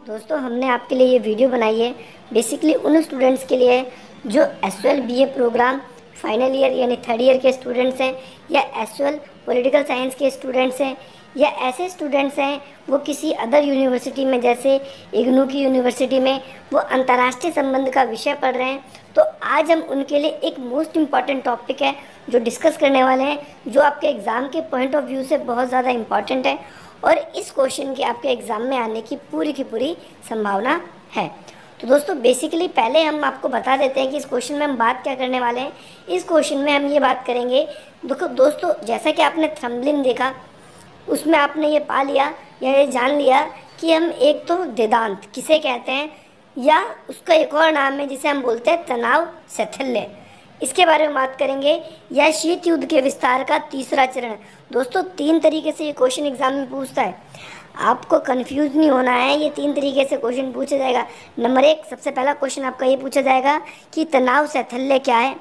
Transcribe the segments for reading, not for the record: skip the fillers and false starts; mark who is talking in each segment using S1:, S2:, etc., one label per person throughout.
S1: दोस्तों हमने आपके लिए ये वीडियो बनाई है बेसिकली उन स्टूडेंट्स के लिए जो S L BA program final year यानी थर्ड ईयर के स्टूडेंट्स हैं, या एसएल पॉलिटिकल साइंस के स्टूडेंट्स हैं, या ऐसे स्टूडेंट्स हैं वो किसी अदर यूनिवर्सिटी में जैसे इग्नू की यूनिवर्सिटी में वो अंतर्राष्ट्रीय संबंध का विषय पढ़ रहे हैं। तो आज हम उनके लिए एक मोस्ट इम्पॉर्टेंट टॉपिक है जो डिस्कस करने वाले हैं, जो आपके एग्ज़ाम के पॉइंट ऑफ व्यू से बहुत ज़्यादा इम्पॉर्टेंट है और इस क्वेश्चन के आपके एग्ज़ाम में आने की पूरी संभावना है। तो दोस्तों बेसिकली पहले हम आपको बता देते हैं कि इस क्वेश्चन में हम बात क्या करने वाले हैं। इस क्वेश्चन में हम ये बात करेंगे, देखो दोस्तों जैसा कि आपने थंबनेल देखा उसमें आपने ये पा लिया या ये जान लिया कि हम एक तो वेदांत किसे कहते हैं, या उसका एक और नाम है जिसे हम बोलते हैं तनाव शैथिल्य, इसके बारे में बात करेंगे, या शीत युद्ध के विस्तार का तीसरा चरण। दोस्तों 3 तरीके से ये क्वेश्चन एग्जाम में पूछता है, आपको कंफ्यूज नहीं होना है, ये 3 तरीके से क्वेश्चन पूछा जाएगा। नंबर 1 सबसे पहला क्वेश्चन आपका ये पूछा जाएगा कि तनाव शैथिल्य क्या है।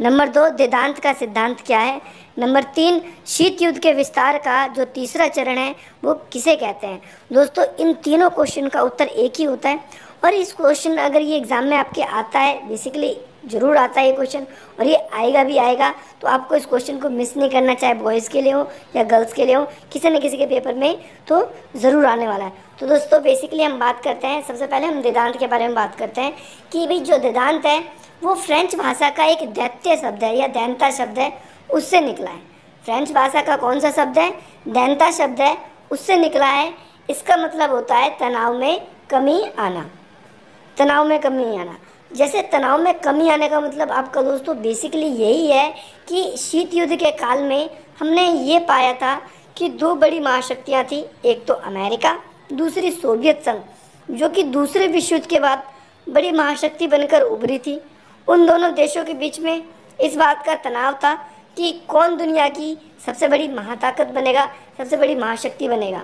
S1: नंबर 2 वेदांत का सिद्धांत क्या है। नंबर 3 शीत युद्ध के विस्तार का जो तीसरा चरण है वो किसे कहते हैं। दोस्तों इन तीनों क्वेश्चन का उत्तर एक ही होता है और इस क्वेश्चन अगर ये एग्ज़ाम में आपके आता है, बेसिकली ज़रूर आता है ये क्वेश्चन और ये आएगा भी आएगा, तो आपको इस क्वेश्चन को मिस नहीं करना, चाहे बॉयज़ के लिए हो या गर्ल्स के लिए हो, किसी न किसी के पेपर में तो ज़रूर आने वाला है। तो दोस्तों बेसिकली हम बात करते हैं, सबसे पहले हम वेदांत के बारे में बात करते हैं कि भाई जो वेदांत है वो फ्रेंच भाषा का एक दैत्य शब्द है या दैनता शब्द है, उससे निकला है। फ्रेंच भाषा का कौन सा शब्द है? दैनता शब्द है, उससे निकला है। इसका मतलब होता है तनाव में कमी आना। तनाव में कमी आना, जैसे तनाव में कमी आने का मतलब आपका दोस्तों बेसिकली यही है कि शीत युद्ध के काल में हमने ये पाया था कि 2 बड़ी महाशक्तियाँ थी, एक तो अमेरिका, दूसरी सोवियत संघ, जो कि दूसरे विश्व युद्ध के बाद बड़ी महाशक्ति बनकर उभरी थी। उन दोनों देशों के बीच में इस बात का तनाव था कि कौन दुनिया की सबसे बड़ी महाताकत बनेगा, सबसे बड़ी महाशक्ति बनेगा,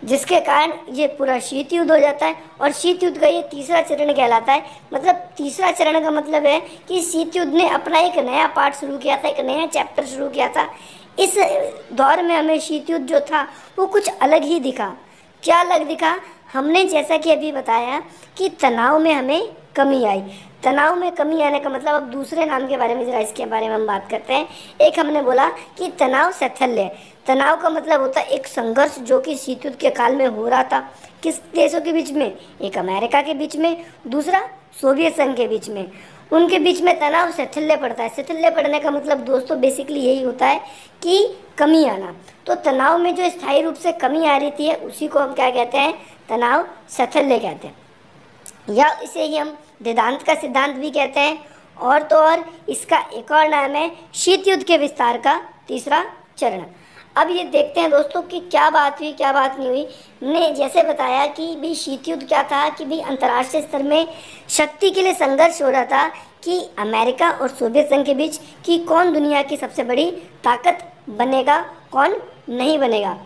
S1: जिसके कारण ये पूरा शीत युद्ध हो जाता है। और शीत युद्ध का ये तीसरा चरण कहलाता है। मतलब तीसरा चरण का मतलब है कि शीत युद्ध ने अपना एक नया पार्ट शुरू किया था, एक नया चैप्टर शुरू किया था। इस दौर में हमें शीत युद्ध जो था वो कुछ अलग ही दिखा। क्या अलग दिखा? हमने जैसा कि अभी बताया कि तनाव में हमें कमी आई। तनाव में कमी आने का मतलब, अब दूसरे नाम के बारे में जरा इसके बारे में हम बात करते हैं। एक हमने बोला कि तनाव शैथिल्य। तनाव का मतलब होता है एक संघर्ष जो कि शीत युद्ध के काल में हो रहा था। किस देशों के बीच में? एक अमेरिका के बीच में, दूसरा सोवियत संघ के बीच में। उनके बीच में तनाव शैथिल्य पड़ता है। शैथिल्य पड़ने का मतलब दोस्तों बेसिकली यही होता है कि कमी आना। तो तनाव में जो स्थायी रूप से कमी आ रही थी उसी को हम क्या कहते हैं? तनाव शैथिल्य कहते हैं, या इसे ही हम वेदांत का सिद्धांत भी कहते हैं। और तो और इसका एक और नाम है शीत युद्ध के विस्तार का तीसरा चरण। अब ये देखते हैं दोस्तों कि क्या बात हुई क्या बात नहीं हुई। ने जैसे बताया कि भाई शीत युद्ध क्या था कि भाई अंतर्राष्ट्रीय स्तर में शक्ति के लिए संघर्ष हो रहा था कि अमेरिका और सोवियत संघ के बीच कि कौन दुनिया की सबसे बड़ी ताकत बनेगा, कौन नहीं बनेगा।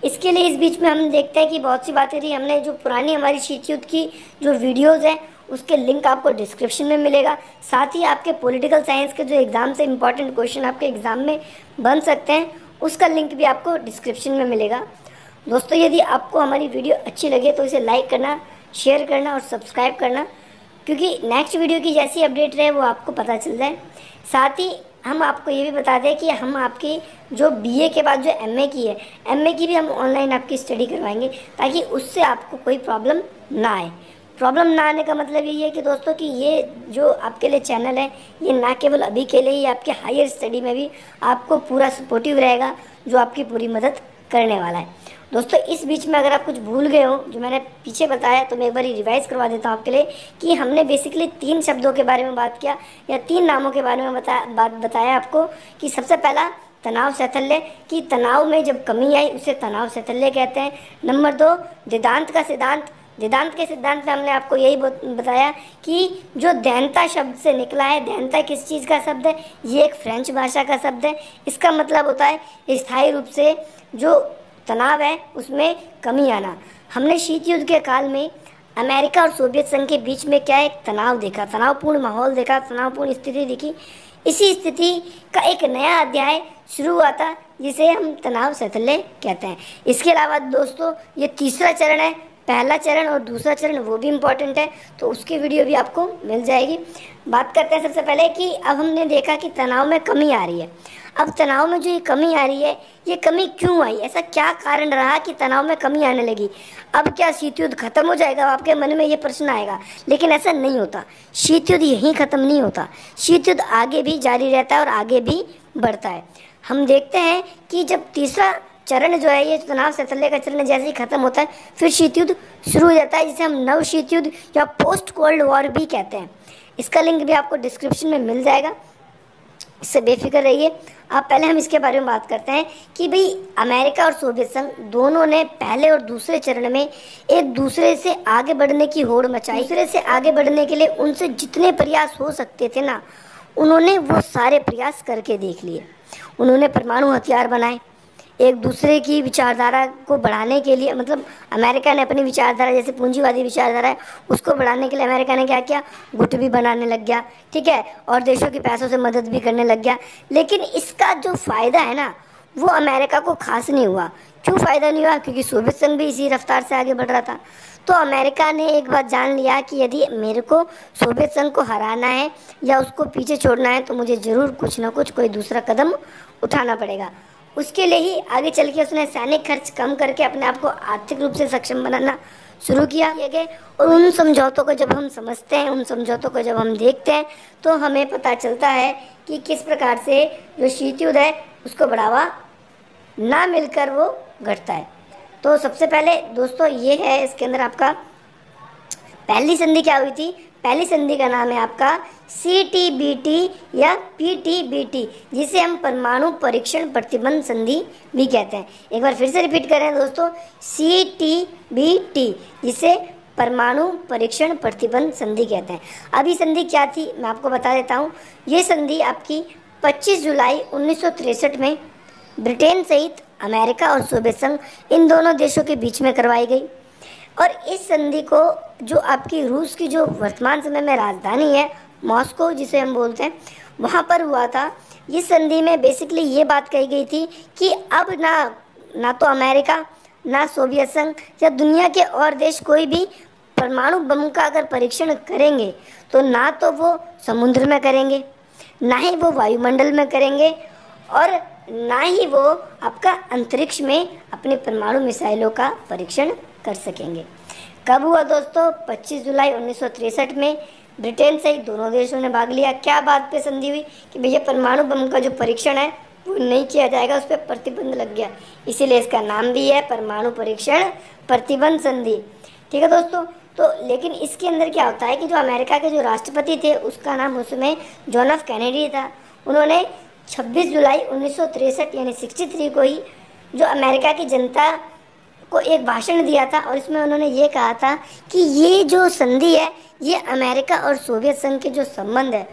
S1: इसके लिए इस बीच में हम देखते हैं कि बहुत सी बातें थी। हमने जो पुरानी हमारी शीत युद्ध की जो वीडियोज़ हैं उसके लिंक आपको डिस्क्रिप्शन में मिलेगा। साथ ही आपके पॉलिटिकल साइंस के जो एग्ज़ाम से इम्पॉर्टेंट क्वेश्चन आपके एग्ज़ाम में बन सकते हैं उसका लिंक भी आपको डिस्क्रिप्शन में मिलेगा। दोस्तों यदि आपको हमारी वीडियो अच्छी लगे तो इसे लाइक करना, शेयर करना और सब्सक्राइब करना, क्योंकि नेक्स्ट वीडियो की जैसी अपडेट रहे वो आपको पता चल जाए। साथ ही हम आपको ये भी बता दें कि हम आपकी जो बीए के बाद जो एमए की है, एमए की भी हम ऑनलाइन आपकी स्टडी करवाएंगे ताकि उससे आपको कोई प्रॉब्लम ना आए। प्रॉब्लम ना आने का मतलब यही है कि दोस्तों कि ये जो आपके लिए चैनल है ये ना केवल अभी के लिए ही, आपके हायर स्टडी में भी आपको पूरा सपोर्टिव रहेगा, जो आपकी पूरी मदद करने वाला है। दोस्तों इस बीच में अगर आप कुछ भूल गए हो जो मैंने पीछे बताया तो मैं एक बार रिवाइज करवा देता हूँ आपके लिए कि हमने बेसिकली 3 शब्दों के बारे में बात किया या 3 नामों के बारे में बताया आपको कि सबसे पहला तनाव शैथिल्य, कि तनाव में जब कमी आई उसे तनाव शैथिल्य कहते हैं। नंबर 2 वेदांत का सिद्धांत। वेदांत के सिद्धांत में हमने आपको यही बताया कि जो दैनता शब्द से निकला है, दैनता किस चीज़ का शब्द है? ये एक फ्रेंच भाषा का शब्द है। इसका मतलब होता है स्थायी रूप से जो तनाव है उसमें कमी आना। हमने शीत युद्ध के काल में अमेरिका और सोवियत संघ के बीच में क्या एक तनाव देखा, तनावपूर्ण माहौल देखा, तनावपूर्ण स्थिति देखी। इसी स्थिति का एक नया अध्याय शुरू हुआ था जिसे हम तनाव शैथिल्य कहते हैं। इसके अलावा दोस्तों ये तीसरा चरण है पहला चरण और दूसरा चरण वो भी इम्पॉर्टेंट है, तो उसकी वीडियो भी आपको मिल जाएगी। बात करते हैं सबसे पहले कि अब हमने देखा कि तनाव में कमी आ रही है। अब तनाव में जो ये कमी आ रही है, ये कमी क्यों आई, ऐसा क्या कारण रहा कि तनाव में कमी आने लगी। अब क्या शीत युद्ध खत्म हो जाएगा, आपके मन में ये प्रश्न आएगा, लेकिन ऐसा नहीं होता। शीत युद्ध यहीं ख़त्म नहीं होता, शीत युद्ध आगे भी जारी रहता है और आगे भी बढ़ता है। हम देखते हैं कि जब तीसरा चरण जो है, ये तनाव शैथिल्य का चरण जैसे ही खत्म होता है, फिर शीत युद्ध शुरू हो जाता है, जिसे हम नव शीत युद्ध या पोस्ट कोल्ड वॉर भी कहते हैं। इसका लिंक भी आपको डिस्क्रिप्शन में मिल जाएगा, इससे बेफिक्र रहिए आप। पहले हम इसके बारे में बात करते हैं कि भाई अमेरिका और सोवियत संघ दोनों ने पहले और दूसरे चरण में एक दूसरे से आगे बढ़ने की होड़ मचाई। दूसरे से आगे बढ़ने के लिए उनसे जितने प्रयास हो सकते थे ना, उन्होंने वो सारे प्रयास करके देख लिए। उन्होंने परमाणु हथियार बनाए, एक दूसरे की विचारधारा को बढ़ाने के लिए, मतलब अमेरिका ने अपनी विचारधारा, जैसे पूंजीवादी विचारधारा है, उसको बढ़ाने के लिए अमेरिका ने क्या किया, गुट भी बनाने लग गया, ठीक है, और देशों के पैसों से मदद भी करने लग गया। लेकिन इसका जो फ़ायदा है ना, वो अमेरिका को खास नहीं हुआ। क्यों फ़ायदा नहीं हुआ? क्योंकि सोवियत संघ भी इसी रफ्तार से आगे बढ़ रहा था। तो अमेरिका ने एक बात जान लिया कि यदि मेरे को सोवियत संघ को हराना है या उसको पीछे छोड़ना है, तो मुझे ज़रूर कुछ ना कुछ कोई दूसरा कदम उठाना पड़ेगा। उसके लिए ही आगे चल के उसने सैनिक खर्च कम करके अपने आप को आर्थिक रूप से सक्षम बनाना शुरू किया गए। और उन समझौतों को जब हम समझते हैं, उन समझौतों को जब हम देखते हैं, तो हमें पता चलता है कि किस प्रकार से जो शीत युद्ध है उसको बढ़ावा ना मिलकर वो घटता है। तो सबसे पहले दोस्तों ये है, इसके अंदर आपका पहली संधि क्या हुई थी? पहली संधि का नाम है आपका CTBT या PTBT, जिसे हम परमाणु परीक्षण प्रतिबंध संधि भी कहते हैं। एक बार फिर से रिपीट करें दोस्तों, CTBT, जिसे परमाणु परीक्षण प्रतिबंध संधि कहते हैं। अभी संधि क्या थी मैं आपको बता देता हूँ। ये संधि आपकी 25 जुलाई 1963 में ब्रिटेन सहित अमेरिका और सोवियत संघ, इन दोनों देशों के बीच में करवाई गई। और इस संधि को जो आपकी रूस की जो वर्तमान समय में राजधानी है मॉस्को, जिसे हम बोलते हैं, वहाँ पर हुआ था। इस संधि में बेसिकली ये बात कही गई थी कि अब ना तो अमेरिका, ना सोवियत संघ या दुनिया के और देश कोई भी परमाणु बम का अगर परीक्षण करेंगे, तो ना तो वो समुद्र में करेंगे, ना ही वो वायुमंडल में करेंगे, और ना ही वो आपका अंतरिक्ष में अपने परमाणु मिसाइलों का परीक्षण कर सकेंगे। कब हुआ दोस्तों? 25 जुलाई 1963 में ब्रिटेन सहित दोनों देशों ने भाग लिया। क्या बात पे संधि हुई कि भैया परमाणु बम का जो परीक्षण है वो नहीं किया जाएगा, उस पर प्रतिबंध लग गया। इसीलिए इसका नाम भी है परमाणु परीक्षण प्रतिबंध संधि, ठीक है दोस्तों। तो लेकिन इसके अंदर क्या होता है कि जो अमेरिका के जो राष्ट्रपति थे, उसका नाम उस समय जॉन एफ कैनेडी था। उन्होंने 26 जुलाई 1963 यानी 63 को ही जो अमेरिका की जनता को एक भाषण दिया था, और इसमें उन्होंने ये कहा था कि ये जो संधि है, ये अमेरिका और सोवियत संघ के जो संबंध है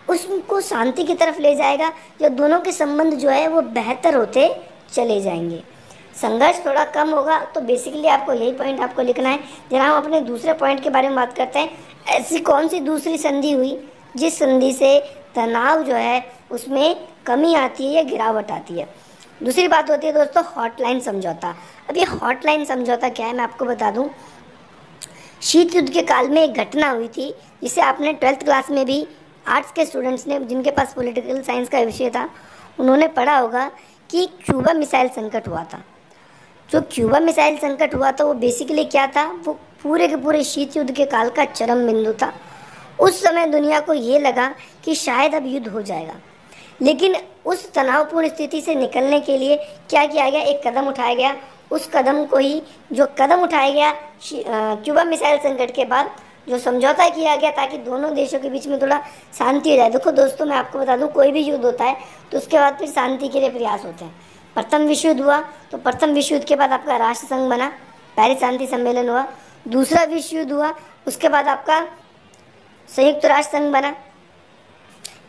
S1: उसको शांति की तरफ ले जाएगा, या दोनों के संबंध जो है वो बेहतर होते चले जाएंगे, संघर्ष थोड़ा कम होगा। तो बेसिकली आपको यही पॉइंट आपको लिखना है। जरा हम अपने दूसरे पॉइंट के बारे में बात करते हैं। ऐसी कौन सी दूसरी संधि हुई जिस संधि से तनाव जो है उसमें कमी आती है या गिरावट आती है? दूसरी बात होती है दोस्तों हॉटलाइन समझौता। अब ये हॉटलाइन समझौता क्या है मैं आपको बता दूं। शीत युद्ध के काल में एक घटना हुई थी, जिसे आपने 12th क्लास में भी आर्ट्स के स्टूडेंट्स ने, जिनके पास पॉलिटिकल साइंस का विषय था, उन्होंने पढ़ा होगा कि क्यूबा मिसाइल संकट हुआ था। जो क्यूबा मिसाइल संकट हुआ था वो बेसिकली क्या था, वो पूरे के पूरे शीत युद्ध के काल का चरम बिंदु था। उस समय दुनिया को ये लगा कि शायद अब युद्ध हो जाएगा, लेकिन उस तनावपूर्ण स्थिति से निकलने के लिए क्या किया गया, एक कदम उठाया गया। उस कदम को ही जो कदम उठाया गया क्यूबा मिसाइल संकट के बाद, जो समझौता किया गया ताकि दोनों देशों के बीच में थोड़ा शांति हो जाए। देखो दोस्तों मैं आपको बता दूं, कोई भी युद्ध होता है तो उसके बाद फिर शांति के लिए प्रयास होते हैं। प्रथम विश्व युद्ध हुआ तो प्रथम विश्व युद्ध के बाद आपका राष्ट्र संघ बना, पेरिस शांति सम्मेलन हुआ। दूसरा विश्व युद्ध हुआ, उसके बाद आपका संयुक्त राष्ट्र संघ बना।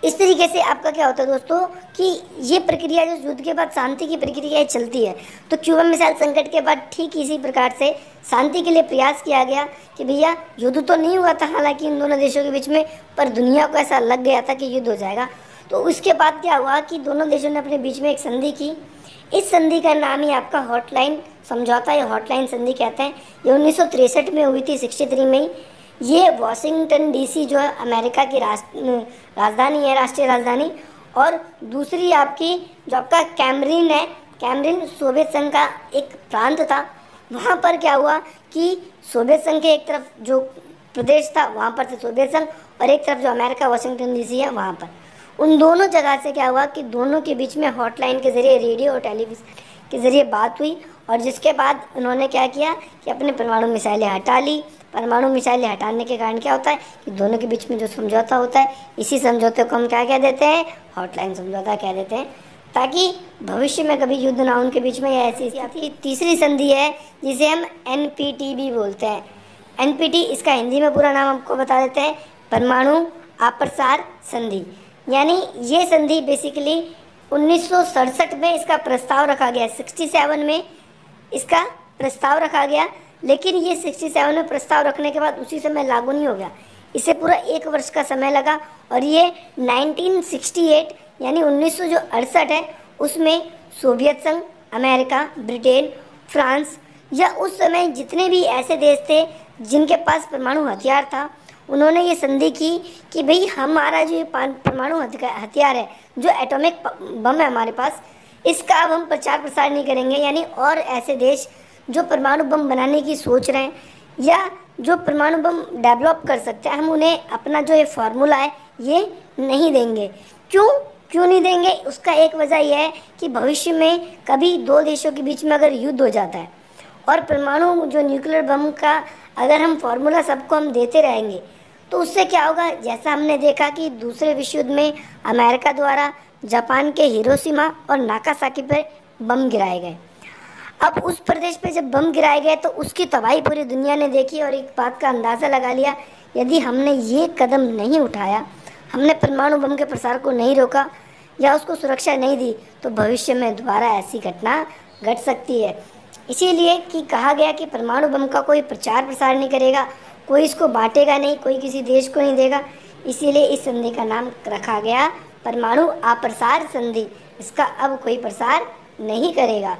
S1: इस तरीके से आपका क्या होता है दोस्तों कि ये प्रक्रिया जो युद्ध के बाद शांति की प्रक्रिया चलती है। तो क्यूबा मिसाइल संकट के बाद ठीक इसी प्रकार से शांति के लिए प्रयास किया गया कि भैया युद्ध तो नहीं हुआ था हालांकि इन दोनों देशों के बीच में, पर दुनिया को ऐसा लग गया था कि युद्ध हो जाएगा। तो उसके बाद क्या हुआ कि दोनों देशों ने अपने बीच में एक संधि की, इस संधि का नाम ही आपका हॉटलाइन समझौता या हॉटलाइन संधि कहते हैं। ये 1963 में हुई थी, 63 में ही। ये वॉशिंगटन डीसी जो है अमेरिका की राजधानी है, राष्ट्रीय राजधानी। और दूसरी आपकी जो आपका कैमरिन है, कैमरिन सोवियत संघ का एक प्रांत था। वहाँ पर क्या हुआ कि सोवियत संघ के एक तरफ जो प्रदेश था वहाँ पर से सोवियत संघ, और एक तरफ जो अमेरिका वॉशिंगटन डीसी है वहाँ पर, उन दोनों जगह से क्या हुआ कि दोनों के बीच में हॉटलाइन के ज़रिए, रेडियो और टेलीविज़न के ज़रिए बात हुई। और जिसके बाद उन्होंने क्या किया कि अपने परमाणु मिसाइलें हटा ली। परमाणु मिसाइलें हटाने के कारण क्या होता है कि दोनों के बीच में जो समझौता होता है, इसी समझौते को हम क्या कह देते हैं, हॉटलाइन समझौता कह देते हैं, ताकि भविष्य में कभी युद्ध ना उनके बीच में। या ऐसी आती तीसरी संधि है जिसे हम NPT भी बोलते हैं। NPT, इसका हिंदी में पूरा नाम आपको बता देते हैं, परमाणु अप्रसार संधि। यानी ये संधि बेसिकली 1967 में इसका प्रस्ताव रखा गया, 67 में इसका प्रस्ताव रखा गया, लेकिन ये 67 में प्रस्ताव रखने के बाद उसी समय लागू नहीं हो गया। इसे पूरा 1 वर्ष का समय लगा, और ये 1968 यानी 1968 है, उसमें सोवियत संघ, अमेरिका, ब्रिटेन, फ्रांस, या उस समय जितने भी ऐसे देश थे जिनके पास परमाणु हथियार था, उन्होंने ये संधि की कि भाई हमारा जो परमाणु हथियार है, जो एटॉमिक बम है हमारे पास, इसका अब हम प्रचार प्रसार नहीं करेंगे। यानी और ऐसे देश जो परमाणु बम बनाने की सोच रहे हैं या जो परमाणु बम डेवलप कर सकते हैं, हम उन्हें अपना जो ये फार्मूला है ये नहीं देंगे। क्यों नहीं देंगे? उसका एक वजह यह है कि भविष्य में कभी दो देशों के बीच में अगर युद्ध हो जाता है और परमाणु जो न्यूक्लियर बम का अगर हम फार्मूला सबको हम देते रहेंगे, तो उससे क्या होगा, जैसा हमने देखा कि दूसरे विश्व युद्ध में अमेरिका द्वारा जापान के हिरोशिमा और नागासाकी पर बम गिराए गए। अब उस प्रदेश पे जब बम गिराए गए तो उसकी तबाही पूरी दुनिया ने देखी और एक बात का अंदाज़ा लगा लिया, यदि हमने ये कदम नहीं उठाया, हमने परमाणु बम के प्रसार को नहीं रोका या उसको सुरक्षा नहीं दी, तो भविष्य में दोबारा ऐसी घटना घट सकती है। इसीलिए कि कहा गया कि परमाणु बम का कोई प्रचार प्रसार नहीं करेगा, कोई इसको बांटेगा नहीं, कोई किसी देश को नहीं देगा। इसीलिए इस संधि का नाम रखा गया परमाणु अप्रसार संधि। इसका अब कोई प्रसार नहीं करेगा।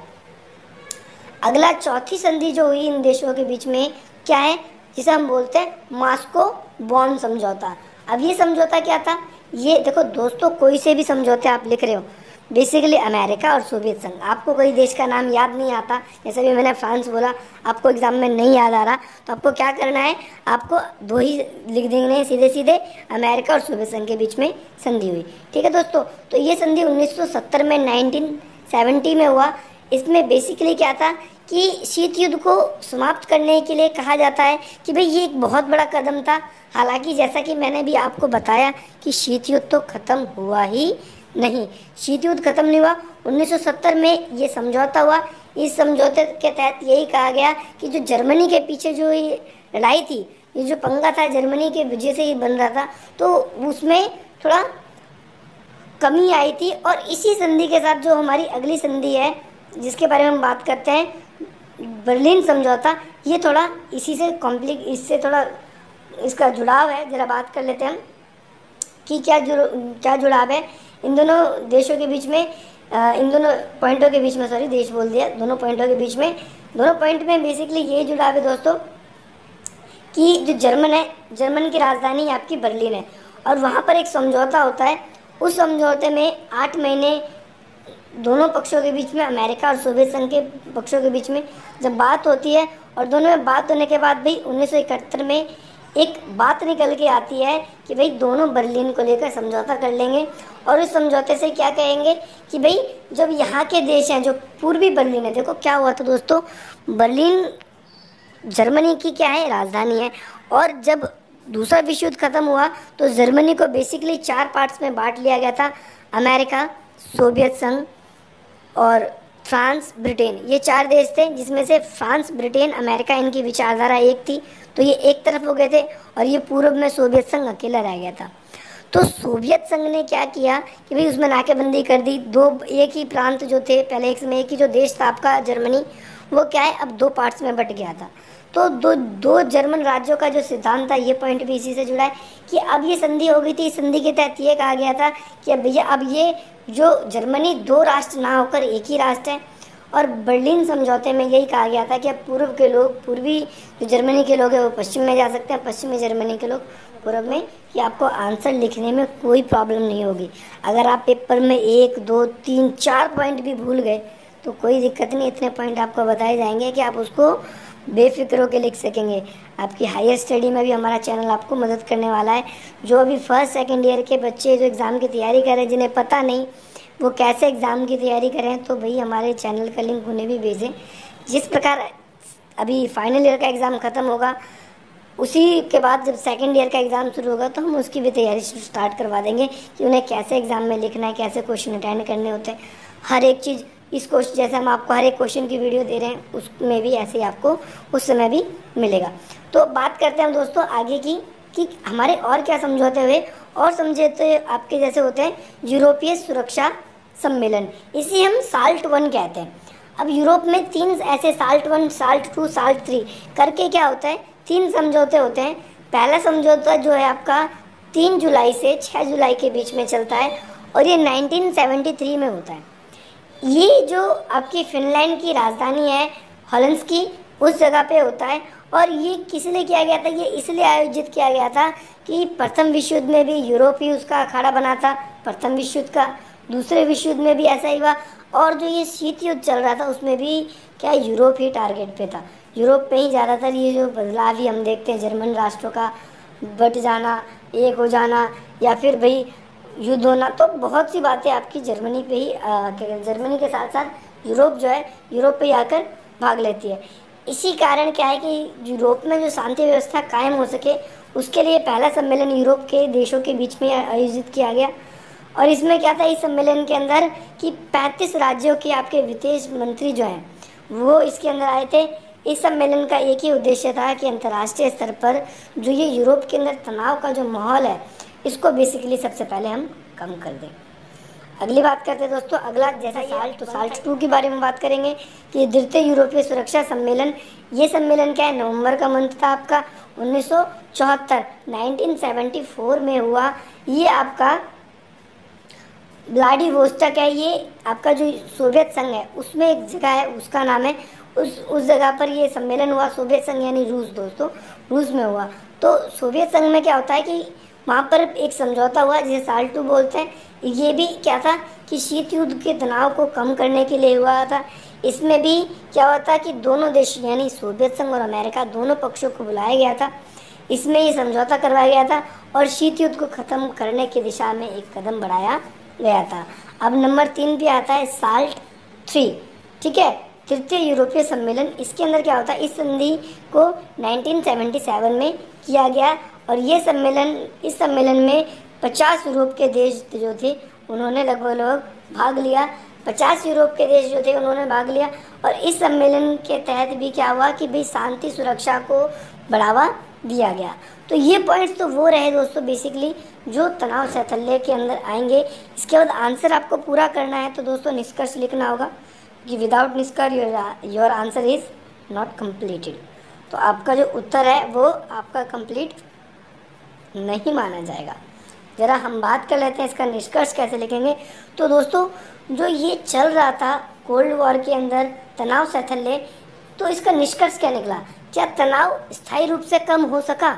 S1: अगला चौथी संधि जो हुई इन देशों के बीच में क्या है, जिसे हम बोलते हैं मॉस्को बॉन समझौता। अब ये समझौता क्या था, ये देखो दोस्तों, कोई से भी समझौते आप लिख रहे हो, बेसिकली अमेरिका और सोवियत संघ, आपको कोई देश का नाम याद नहीं आता, जैसे भी मैंने फ्रांस बोला, आपको एग्जाम में नहीं याद आ रहा, तो आपको क्या करना है, आपको दो ही लिख देंगे हैं सीधे सीधे, अमेरिका और सोवियत संघ के बीच में संधि हुई। ठीक है दोस्तों, तो ये संधि 1970 में 1970 में हुआ। इसमें बेसिकली क्या था कि शीत युद्ध को समाप्त करने के लिए कहा जाता है कि भाई ये एक बहुत बड़ा कदम था। हालांकि जैसा कि मैंने भी आपको बताया कि शीत युद्ध तो ख़त्म हुआ ही नहीं, शीत युद्ध खत्म नहीं हुआ। 1970 में ये समझौता हुआ। इस समझौते के तहत यही कहा गया कि जो जर्मनी के पीछे जो ये लड़ाई थी, ये जो पंगा था जर्मनी के वजह से ही बन रहा था, तो उसमें थोड़ा कमी आई थी। और इसी संधि के साथ जो हमारी अगली संधि है जिसके बारे में हम बात करते हैं, बर्लिन समझौता, ये थोड़ा इसी से इससे थोड़ा इसका जुड़ाव है। ज़रा बात कर लेते हैं हम कि क्या जुड़ाव है इन दोनों देशों के बीच में, इन दोनों पॉइंटों के बीच में, सॉरी देश बोल दिया, दोनों पॉइंटों के बीच में। दोनों पॉइंट में बेसिकली ये जुड़ाव है दोस्तों कि जो जर्मन है, जर्मन की राजधानी आपकी बर्लिन है, और वहाँ पर एक समझौता होता है। उस समझौते में 8 महीने दोनों पक्षों के बीच में, अमेरिका और सोवियत संघ के पक्षों के बीच में जब बात होती है, और दोनों में बात होने के बाद भाई 1971 में एक बात निकल के आती है कि भाई दोनों बर्लिन को लेकर समझौता कर लेंगे। और उस समझौते से क्या कहेंगे कि भाई जब यहाँ के देश हैं, जो पूर्वी बर्लिन है, देखो क्या हुआ था दोस्तों, बर्लिन जर्मनी की क्या है, राजधानी है। और जब दूसरा विश्व युद्ध खत्म हुआ तो जर्मनी को बेसिकली 4 पार्ट्स में बांट लिया गया था, अमेरिका, सोवियत संघ और फ्रांस, ब्रिटेन। ये 4 देश थे, जिसमें से फ्रांस, ब्रिटेन, अमेरिका, इनकी विचारधारा एक थी, तो ये एक तरफ हो गए थे, और ये पूर्व में सोवियत संघ अकेला रह गया था। तो सोवियत संघ ने क्या किया कि भाई उसमें नाकेबंदी कर दी। एक ही प्रांत जो थे, पहले एक समय एक ही जो देश था आपका जर्मनी, वो क्या है, अब 2 पार्ट्स में बट गया था। तो दो जर्मन राज्यों का जो सिद्धांत था, ये पॉइंट भी इसी से जुड़ा है कि अब ये संधि हो गई थी। इस संधि के तहत ये कहा गया था कि अब भैया अब ये जो जर्मनी 2 राष्ट्र ना होकर एक ही राष्ट्र है। और बर्लिन समझौते में यही कहा गया था कि अब पूर्व के लोग, पूर्वी जो जर्मनी के लोग हैं वो पश्चिम में जा सकते हैं, पश्चिमी जर्मनी के लोग पूर्व में, कि आपको आंसर लिखने में कोई प्रॉब्लम नहीं होगी। अगर आप पेपर में 1, 2, 3, 4 पॉइंट भी भूल गए तो कोई दिक्कत नहीं, इतने पॉइंट आपको बताए जाएंगे कि आप उसको बेफिक्र होकर लिख सकेंगे। आपकी हायर स्टडी में भी हमारा चैनल आपको मदद करने वाला है। जो अभी फर्स्ट सेकेंड ईयर के बच्चे जो एग्ज़ाम की तैयारी कर रहे हैं, जिन्हें पता नहीं वो कैसे एग्ज़ाम की तैयारी करें, तो भाई हमारे चैनल का लिंक उन्हें भी भेजें। जिस प्रकार अभी फाइनल ईयर का एग्ज़ाम ख़त्म होगा, उसी के बाद जब सेकेंड ईयर का एग्ज़ाम शुरू होगा तो हम उसकी भी तैयारी स्टार्ट करवा देंगे कि उन्हें कैसे एग्ज़ाम में लिखना है, कैसे क्वेश्चन अटेंड करने होते हैं, हर एक चीज़। इस क्वेश्चन जैसे हम आपको हर एक क्वेश्चन की वीडियो दे रहे हैं, उसमें भी ऐसे ही आपको उस समय भी मिलेगा। तो बात करते हैं दोस्तों आगे की कि हमारे और क्या समझौते हुए। और समझौते आपके जैसे होते हैं यूरोपीय सुरक्षा सम्मेलन, इसे हम साल्ट 1 कहते हैं। अब यूरोप में 3 ऐसे साल्ट 1, साल्ट 2, साल्ट 3 करके क्या होता है, 3 समझौते होते हैं। पहला समझौता जो है आपका 3 जुलाई से 6 जुलाई के बीच में चलता है और ये 1973 में होता है। ये जो आपकी फिनलैंड की राजधानी है हेलसिंकी, उस जगह पे होता है। और ये किस लिए किया गया था, ये इसलिए आयोजित किया गया था कि प्रथम विश्व युद्ध में भी यूरोप ही उसका अखाड़ा बना था, प्रथम विश्व युद्ध का। दूसरे विश्व युद्ध में भी ऐसा ही हुआ। और जो ये शीत युद्ध चल रहा था उसमें भी क्या यूरोप ही टारगेट पे था, यूरोप पे ही ज़्यादातर ये जो बदलाव ही हम देखते हैं, जर्मन राष्ट्रों का बट जाना, एक हो जाना, या फिर भाई युद्ध होना, तो बहुत सी बातें आपकी जर्मनी पे ही जर्मनी के साथ साथ यूरोप जो है, यूरोप पे ही आकर भाग लेती है। इसी कारण क्या है कि यूरोप में जो शांति व्यवस्था कायम हो सके, उसके लिए पहला सम्मेलन यूरोप के देशों के बीच में आयोजित किया गया। और इसमें क्या था, इस सम्मेलन के अंदर कि 35 राज्यों के आपके विदेश मंत्री जो हैं वो इसके अंदर आए थे। इस सम्मेलन का एक ही उद्देश्य था कि अंतर्राष्ट्रीय स्तर पर जो ये यूरोप के अंदर तनाव का जो माहौल है, इसको बेसिकली सबसे पहले हम कम कर दें। अगली बात करते हैं दोस्तों, अगला जैसा साल्ट 2 के बारे में बात करेंगे कि द्वितीय यूरोपीय सुरक्षा सम्मेलन। ये सम्मेलन क्या है, नवंबर का मंथ था आपका 1974, 1974 में हुआ। ये आपका व्लादिवोस्टॉक है, ये आपका जो सोवियत संघ है उसमें एक जगह है, उसका नाम है, उस जगह पर ये सम्मेलन हुआ। सोवियत संघ यानी रूस दोस्तों, रूस में हुआ। तो सोवियत संघ में क्या होता है कि वहाँ पर एक समझौता हुआ जिसे साल्ट 2 बोलते हैं। ये भी क्या था कि शीत युद्ध के तनाव को कम करने के लिए हुआ था। इसमें भी क्या हुआ था कि दोनों देश यानी सोवियत संघ और अमेरिका, दोनों पक्षों को बुलाया गया था। इसमें ये समझौता करवाया गया था और शीत युद्ध को ख़त्म करने की दिशा में एक कदम बढ़ाया गया था। अब नंबर 3 पे आता है साल्ट 3, ठीक है, तृतीय यूरोपीय सम्मेलन। इसके अंदर क्या होता है, इस संधि को 1977 में किया गया और ये सम्मेलन, इस सम्मेलन में 50 यूरोप के देश जो थे उन्होंने लगभग भाग लिया। 50 यूरोप के देश जो थे उन्होंने भाग लिया। और इस सम्मेलन के तहत भी क्या हुआ कि भाई शांति सुरक्षा को बढ़ावा दिया गया। तो ये पॉइंट्स तो वो रहे दोस्तों बेसिकली जो तनाव शैथल्य के अंदर आएंगे। इसके बाद आंसर आपको पूरा करना है तो दोस्तों निष्कर्ष लिखना होगा कि विदाउट निष्कर्ष your answer is not completed. तो आपका जो उत्तर है वो आपका कंप्लीट नहीं माना जाएगा। ज़रा हम बात कर लेते हैं इसका निष्कर्ष कैसे लिखेंगे। तो दोस्तों जो ये चल रहा था कोल्ड वॉर के अंदर तनाव शैथल्य, तो इसका निष्कर्ष क्या निकला, क्या तनाव स्थायी रूप से कम हो सका?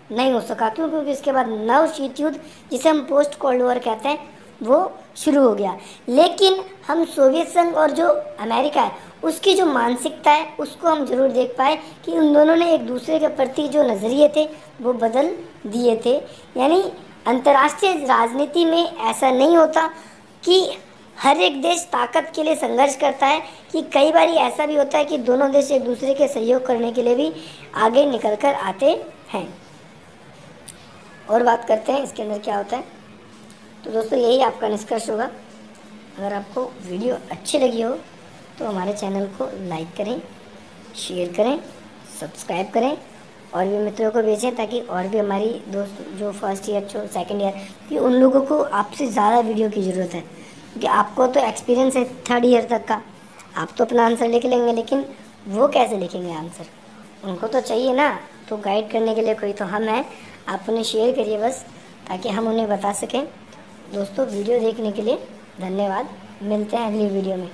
S1: नहीं हो सका। क्यों? क्योंकि इसके बाद नव शीत युद्ध जिसे हम पोस्ट कोल्ड वॉर कहते हैं वो शुरू हो गया। लेकिन हम सोवियत संघ और जो अमेरिका है उसकी जो मानसिकता है उसको हम जरूर देख पाए कि उन दोनों ने एक दूसरे के प्रति जो नज़रिए थे वो बदल दिए थे। यानी अंतर्राष्ट्रीय राजनीति में ऐसा नहीं होता कि हर एक देश ताकत के लिए संघर्ष करता है, कि कई बार ऐसा भी होता है कि दोनों देश एक दूसरे के सहयोग करने के लिए भी आगे निकल कर आते हैं। और बात करते हैं इसके अंदर क्या होता है। तो दोस्तों यही आपका निष्कर्ष होगा। अगर आपको वीडियो अच्छी लगी हो तो हमारे चैनल को लाइक करें, शेयर करें, सब्सक्राइब करें और भी मित्रों को भेजें ताकि और भी हमारी दोस्त जो फर्स्ट ईयर जो सेकंड ईयर कि उन लोगों को आपसे ज़्यादा वीडियो की ज़रूरत है, क्योंकि आपको तो एक्सपीरियंस है थर्ड ईयर तक का, आप तो अपना आंसर लिख लेंगे, लेकिन वो कैसे लिखेंगे आंसर? उनको तो चाहिए ना, तो गाइड करने के लिए कोई तो हम हैं। आप उन्हें शेयर करिए बस, ताकि हम उन्हें बता सकें। दोस्तों, वीडियो देखने के लिए धन्यवाद। मिलते हैं अगली वीडियो में।